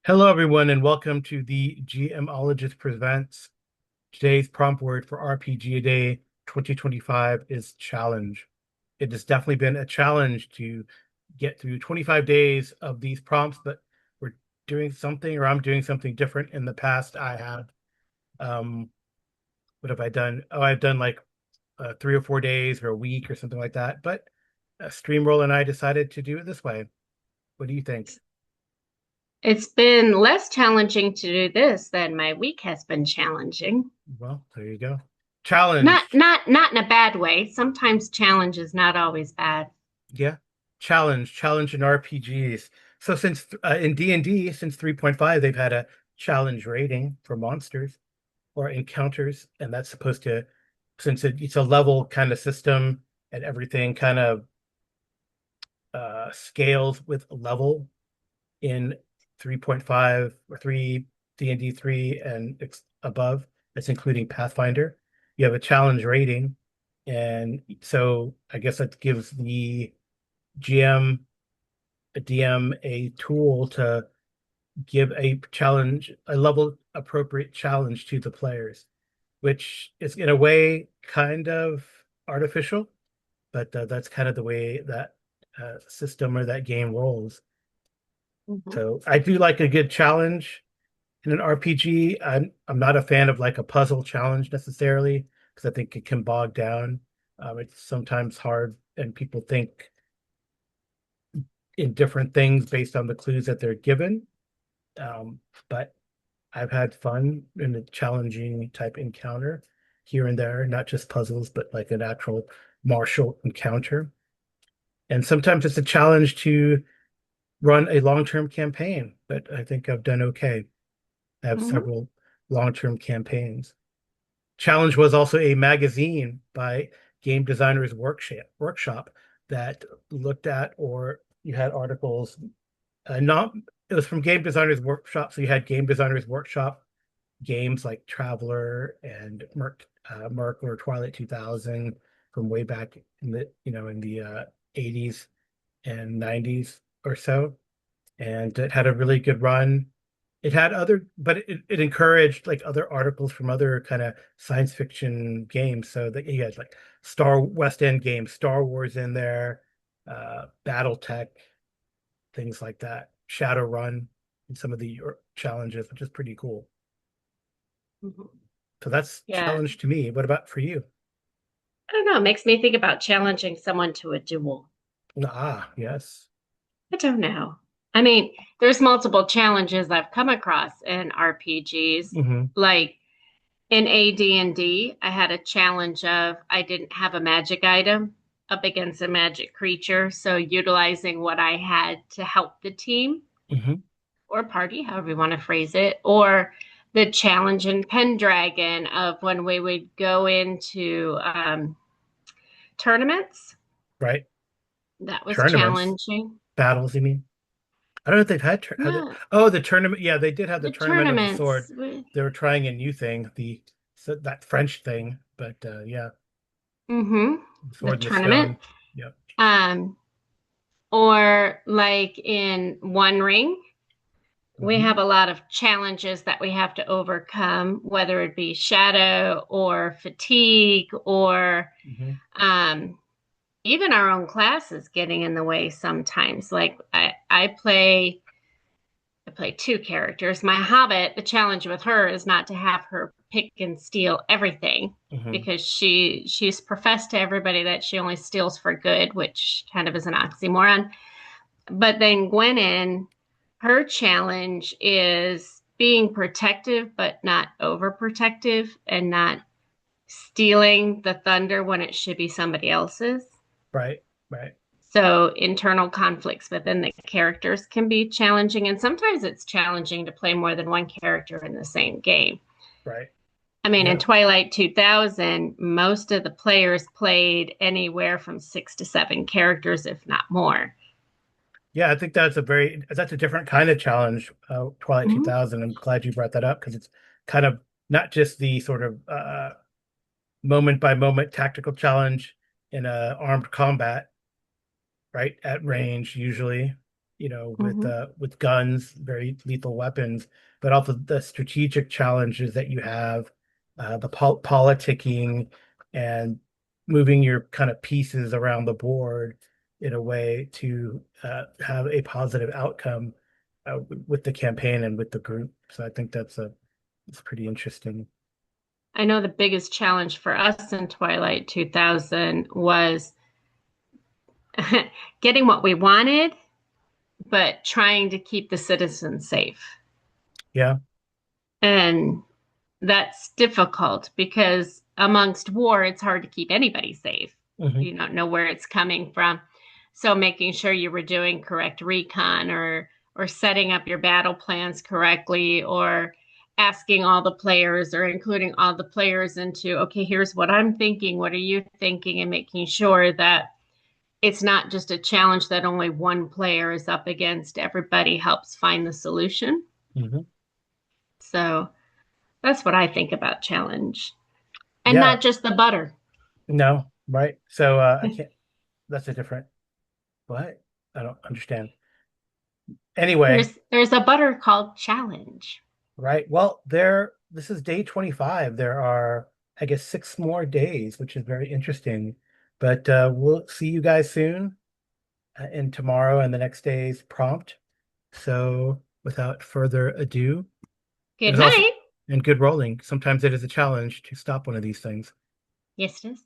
Hello, everyone, and welcome to the GMologist Presents. Today's prompt word for RPG Day 2025 is challenge. It has definitely been a challenge to get through 25 days of these prompts, but we're doing something, or I'm doing something different. In the past, I have, um, what have I done? Oh, I've done like 3 or 4 days or a week or something like that. But Streamroll and I decided to do it this way. What do you think? It's been less challenging to do this than my week has been challenging. Well, there you go. Not Challenge. not not in a bad way. Sometimes challenge is not always bad. Yeah. Challenge in RPGs. So since in D&D, since 3.5, they've had a challenge rating for monsters or encounters, and that's supposed to, since it's a level kind of system and everything kind of scales with level in 3.5 or 3 D&D 3 and above. That's including Pathfinder. You have a challenge rating, and so I guess that gives the GM a DM a tool to give a challenge, a level appropriate challenge to the players, which is in a way kind of artificial, but that's kind of the way that system or that game rolls. Mhm. So I do like a good challenge in an RPG. I'm not a fan of like a puzzle challenge necessarily because I think it can bog down. It's sometimes hard, and people think in different things based on the clues that they're given. But I've had fun in a challenging type encounter here and there, not just puzzles, but like an actual martial encounter. And sometimes it's a challenge to run a long-term campaign, but I think I've done okay. I have Mhm. several long-term campaigns. Challenge was also a magazine by Game Designers Workshop that looked at, or you had articles, not it was from Game Designers Workshop, so you had Game Designers Workshop games like Traveler and Merc or Twilight 2000 from way back in the in the 80s and 90s or so, and it had a really good run. It had other, but it encouraged like other articles from other kind of science fiction games. So that you had like Star West End games, Star Wars in there, BattleTech, things like that, Shadowrun, and some of the challenges, which is pretty cool. Mhm. So that's Yeah. challenge to me. What about for you? I don't know. It makes me think about challenging someone to a duel. Ah, yes. I don't know. I mean, there's multiple challenges I've come across in RPGs. Hmm. Like in AD&D, I had a challenge of I didn't have a magic item up against a magic creature, so utilizing what I had to help the team Hmm. or party, however you want to phrase it, or the challenge in Pendragon of when we would go into tournaments. Right. That was Tournaments, challenging. battles, you mean? I don't know if they've had No, oh, the tournament. Yeah, they did have the the tournament of the sword. tournaments. They were trying a new thing, the so that French thing, but yeah, Mm-hmm. the The sword in the tournament. stone. Yep. Um, or like in One Ring, we Hmm. have a lot of challenges that we have to overcome, whether it be shadow or fatigue or Hmm. um, even our own class is getting in the way sometimes. Like I play two characters. My Hobbit, the challenge with her is not to have her pick and steal everything Hmm. because she's professed to everybody that she only steals for good, which kind of is an oxymoron. But then Gwenyn, her challenge is being protective but not overprotective and not stealing the thunder when it should be somebody else's. Right. Right. So internal conflicts within the characters can be challenging, and sometimes it's challenging to play more than one character in the same game. Right. I mean, in Yeah. Twilight 2000, most of the players played anywhere from 6 to 7 characters, if not more. Yeah, I think that's a different kind of challenge. Twilight Mhm. 2000. I'm glad you brought that up because it's kind of not just the sort of moment by moment tactical challenge in a armed combat, right? At range usually. Mhm. with guns, very lethal weapons, but also the strategic challenges that you have, the politicking and moving your kind of pieces around the board in a way to have a positive outcome with the campaign and with the group. So I think it's pretty interesting. I know the biggest challenge for us in Twilight 2000 was getting what we wanted, but trying to keep the citizens safe. Yeah. And that's difficult because amongst war, it's hard to keep anybody safe. Hmm. You don't know where it's coming from. So making sure you were doing correct recon or setting up your battle plans correctly or asking all the players or including all the players into, okay, here's what I'm thinking, what are you thinking, and making sure that it's not just a challenge that only one player is up against. Everybody helps find the solution. Hmm. So that's what I think about challenge. And Yeah. not just the butter. No, right. So I can't, that's a different, what? I don't understand. Anyway, There's a butter called challenge. right. Well, this is day 25. There are, I guess, 6 more days, which is very interesting. But we'll see you guys soon and tomorrow and the next day's prompt. So without further ado, it Good is also night. and good rolling. Sometimes it is a challenge to stop one of these things. Yes, it is.